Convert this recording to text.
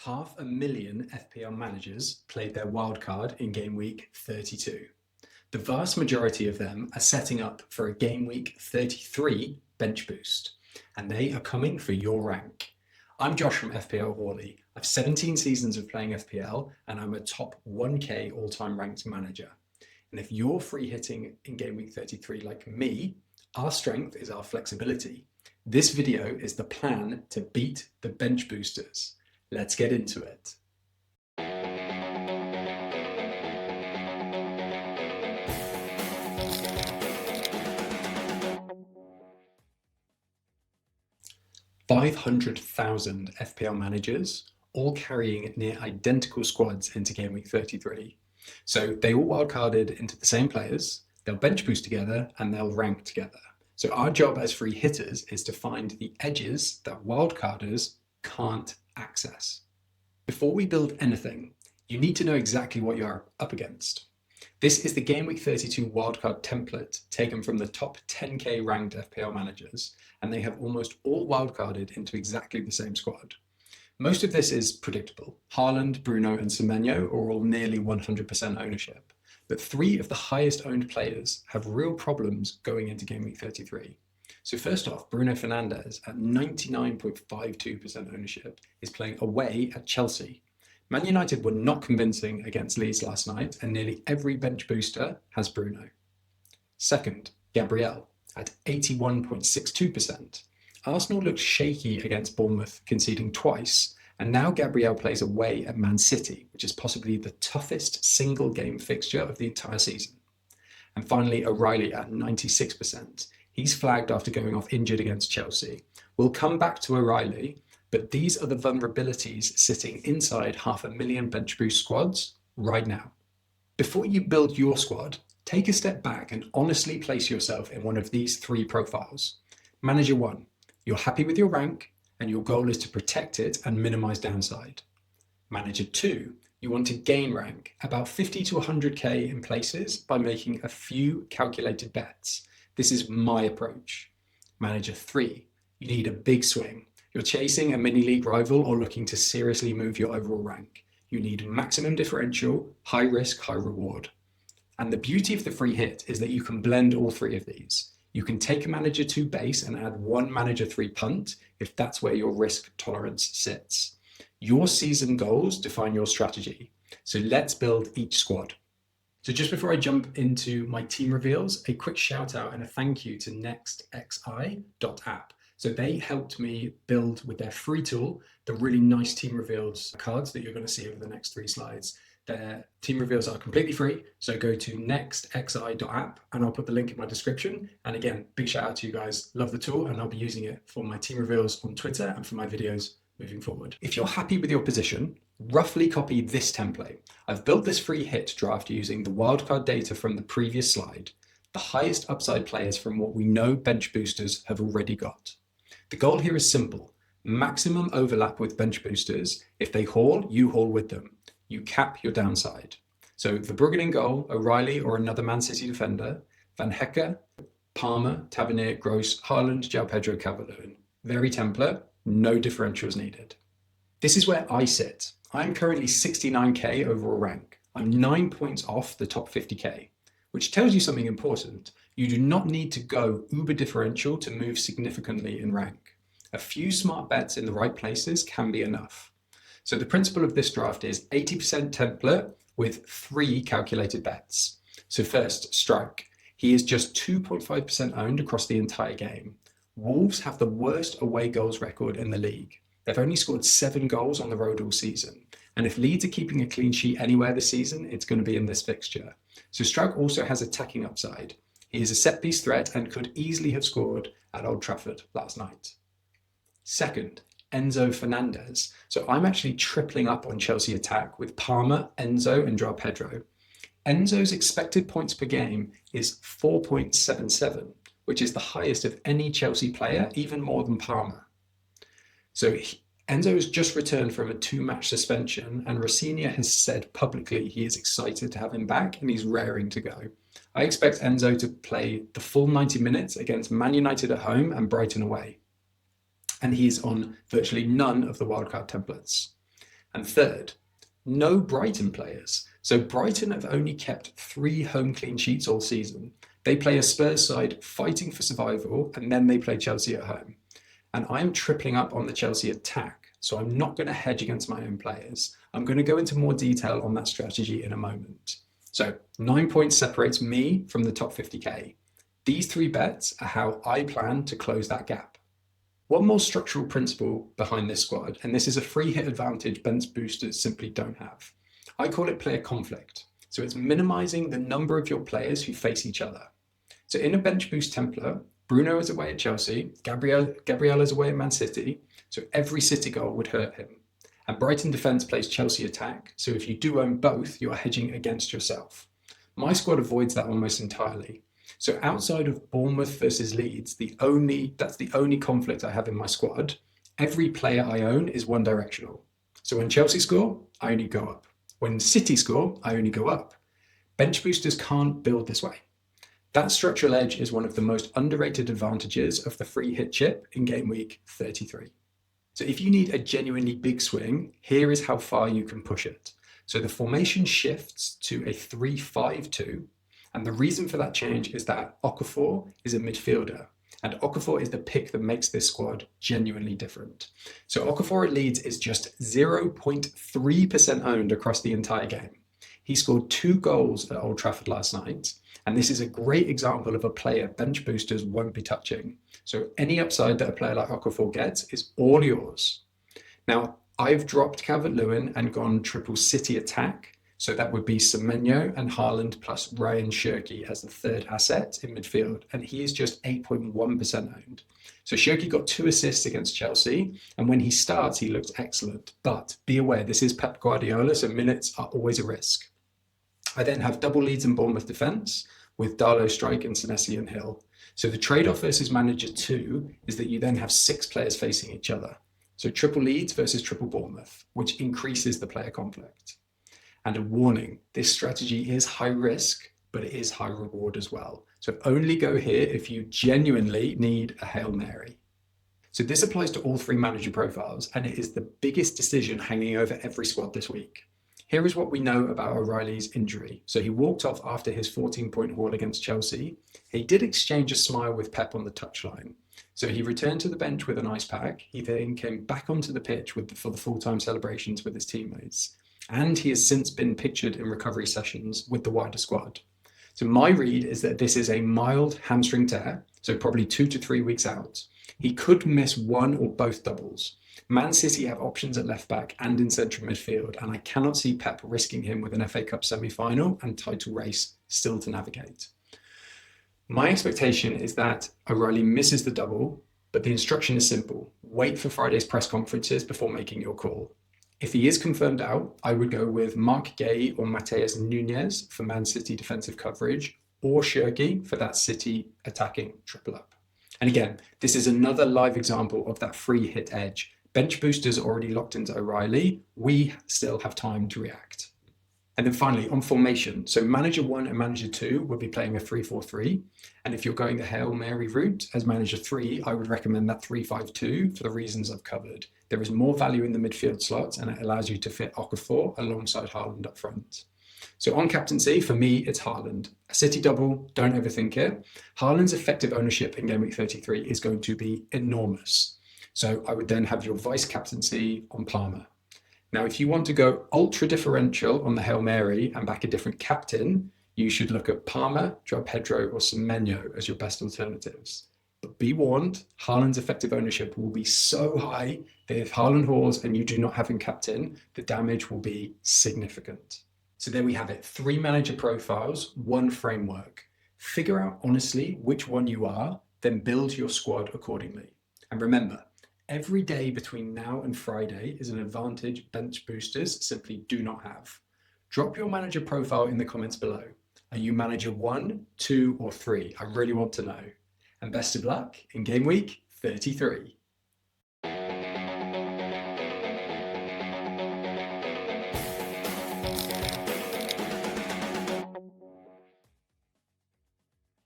500,000 FPL managers played their wildcard in Game Week 32. The vast majority of them are setting up for a Game Week 33 bench boost, and they are coming for your rank. I'm Josh from FPL Hauly. I've 17 seasons of playing FPL, and I'm a top 1k all-time ranked manager. And if you're free hitting in Game Week 33 like me, our strength is our flexibility. This video is the plan to beat the bench boosters. Let's get into it. $500,000 FPL managers, all carrying near identical squads into Game Week 33. So they all wildcarded into the same players, they'll bench boost together, and they'll rank together. So our job as free hitters is to find the edges that wildcarders can't access. Before we build anything, you need to know exactly what you're up against. This is the Game Week 32 wildcard template taken from the top 10k ranked FPL managers, and they have almost all wildcarded into exactly the same squad. Most of this is predictable. Haaland, Bruno, and Semenyo are all nearly 100% ownership, but three of the highest owned players have real problems going into Game Week 33. So first off, Bruno Fernandes at 99.52% ownership is playing away at Chelsea. Man United were not convincing against Leeds last night, and nearly every bench booster has Bruno. Second, Gabriel at 81.62%. Arsenal looked shaky against Bournemouth, conceding twice, and now Gabriel plays away at Man City, which is possibly the toughest single game fixture of the entire season. And finally, O'Reilly at 96%. He's flagged after going off injured against Chelsea. We'll come back to O'Reilly, but these are the vulnerabilities sitting inside 500,000 bench boost squads right now. Before you build your squad, take a step back and honestly place yourself in one of these three profiles. Manager 1, you're happy with your rank and your goal is to protect it and minimize downside. Manager 2, you want to gain rank, about 50 to 100k in places by making a few calculated bets. This is my approach. Manager 3, you need a big swing. You're chasing a mini league rival or looking to seriously move your overall rank. You need maximum differential, high risk, high reward. And the beauty of the free hit is that you can blend all three of these. You can take a manager 2 base and add one manager 3 punt if that's where your risk tolerance sits. Your season goals define your strategy. So let's build each squad. So just before I jump into my team reveals, a quick shout out and a thank you to NextXI.app. So they helped me build with their free tool the really nice team reveals cards that you're going to see over the next 3 slides. Their team reveals are completely free, so go to NextXI.app and I'll put the link in my description. And again, big shout out to you guys. Love the tool, and I'll be using it for my team reveals on Twitter and for my videos moving forward. If you're happy with your position, roughly copy this template. I've built this free hit draft using the wildcard data from the previous slide, the highest upside players from what we know bench boosters have already got. The goal here is simple: maximum overlap with bench boosters. If they haul, you haul with them. You cap your downside. So Verbruggen in goal, O'Reilly or another Man City defender, Van Hecke, Palmer, Tavernier, Gross, Haaland, João Pedro, Calvert-Lewin. Very template, no differentials needed. This is where I sit. I'm currently 69k overall rank. I'm 9 points off the top 50k, which tells you something important. You do not need to go uber differential to move significantly in rank. A few smart bets in the right places can be enough. So the principle of this draft is 80% template with 3 calculated bets. So first, Strike. He is just 2.5% owned across the entire game. Wolves have the worst away goals record in the league. They've only scored 7 goals on the road all season. And if Leeds are keeping a clean sheet anywhere this season, it's going to be in this fixture. So Strike also has attacking upside. He is a set-piece threat and could easily have scored at Old Trafford last night. Second, Enzo Fernandez. So I'm actually tripling up on Chelsea attack with Palmer, Enzo, and João Pedro. Enzo's expected points per game is 4.77, which is the highest of any Chelsea player, even more than Palmer. So Enzo has just returned from a 2-match suspension, and Rosinha has said publicly he is excited to have him back and he's raring to go. I expect Enzo to play the full 90 minutes against Man United at home and Brighton away. And he's on virtually none of the wildcard templates. And third, no Brighton players. So Brighton have only kept 3 home clean sheets all season. They play a Spurs side fighting for survival, and then they play Chelsea at home. And I'm tripling up on the Chelsea attack, so I'm not going to hedge against my own players. I'm going to go into more detail on that strategy in a moment. So 9 points separates me from the top 50k. These 3 bets are how I plan to close that gap. One more structural principle behind this squad, and this is a free hit advantage bench boosters simply don't have. I call it player conflict. So it's minimizing the number of your players who face each other. So in a bench boost template, Bruno is away at Chelsea, Gabriel is away at Man City, so every City goal would hurt him. And Brighton defence plays Chelsea attack, so if you do own both, you're hedging against yourself. My squad avoids that almost entirely. So outside of Bournemouth versus Leeds, that's the only conflict I have in my squad. Every player I own is one directional. So when Chelsea score, I only go up. When City score, I only go up. Bench boosters can't build this way. That structural edge is one of the most underrated advantages of the free hit chip in Gameweek 33. So if you need a genuinely big swing, here is how far you can push it. So the formation shifts to a 3-5-2, and the reason for that change is that Okafor is a midfielder, and Okafor is the pick that makes this squad genuinely different. So Okafor at Leeds is just 0.3% owned across the entire game. He scored 2 goals at Old Trafford last night, and this is a great example of a player bench boosters won't be touching. So any upside that a player like Okafor gets is all yours. Now, I've dropped Calvert-Lewin and gone triple City attack. So that would be Semenyo and Haaland plus Ryan Shirky as the third asset in midfield, and he is just 8.1% owned. So Shirky got 2 assists against Chelsea, and when he starts, he looks excellent. But be aware, this is Pep Guardiola, so minutes are always a risk. I then have double Leeds and Bournemouth defence with Darlow, Strike, and Senesi and Hill. So the trade-off versus Manager 2 is that you then have 6 players facing each other. So triple Leeds versus triple Bournemouth, which increases the player conflict. And a warning, this strategy is high risk, but it is high reward as well. So only go here if you genuinely need a Hail Mary. So this applies to all 3 manager profiles, and it is the biggest decision hanging over every squad this week. Here is what we know about O'Reilly's injury. So he walked off after his 14-point haul against Chelsea. He did exchange a smile with Pep on the touchline. So he returned to the bench with an ice pack. He then came back onto the pitch for the full-time celebrations with his teammates. And he has since been pictured in recovery sessions with the wider squad. So my read is that this is a mild hamstring tear, so probably 2 to 3 weeks out. He could miss one or both doubles. Man City have options at left back and in central midfield, and I cannot see Pep risking him with an FA Cup semi-final and title race still to navigate. My expectation is that O'Reilly misses the double, but the instruction is simple. Wait for Friday's press conferences before making your call. If he is confirmed out, I would go with Mark Gay or Mateus Nunes for Man City defensive coverage, or Shirky for that City attacking triple up. And again, this is another live example of that free hit edge. Bench boosters already locked into O'Reilly. We still have time to react. And then finally, on formation. So Manager 1 and Manager 2 will be playing a 3-4-3. And if you're going the Hail Mary route as Manager 3, I would recommend that 3-5-2 for the reasons I've covered. There is more value in the midfield slots, and it allows you to fit Okafor alongside Haaland up front. So on captaincy, for me, it's Haaland. A City double, don't overthink it. Haaland's effective ownership in Gameweek 33 is going to be enormous. So I would then have your vice captaincy on Palmer. Now, if you want to go ultra differential on the Hail Mary and back a different captain, you should look at Palmer, João Pedro, or Semenyo as your best alternatives. But be warned, Haaland's effective ownership will be so high that if Haaland hauls and you do not have him captain, the damage will be significant. So there we have it, 3 manager profiles, 1 framework. Figure out honestly which one you are, then build your squad accordingly. And remember, every day between now and Friday is an advantage bench boosters simply do not have. Drop your manager profile in the comments below. Are you manager 1, 2, or 3? I really want to know. And best of luck in Game Week 33.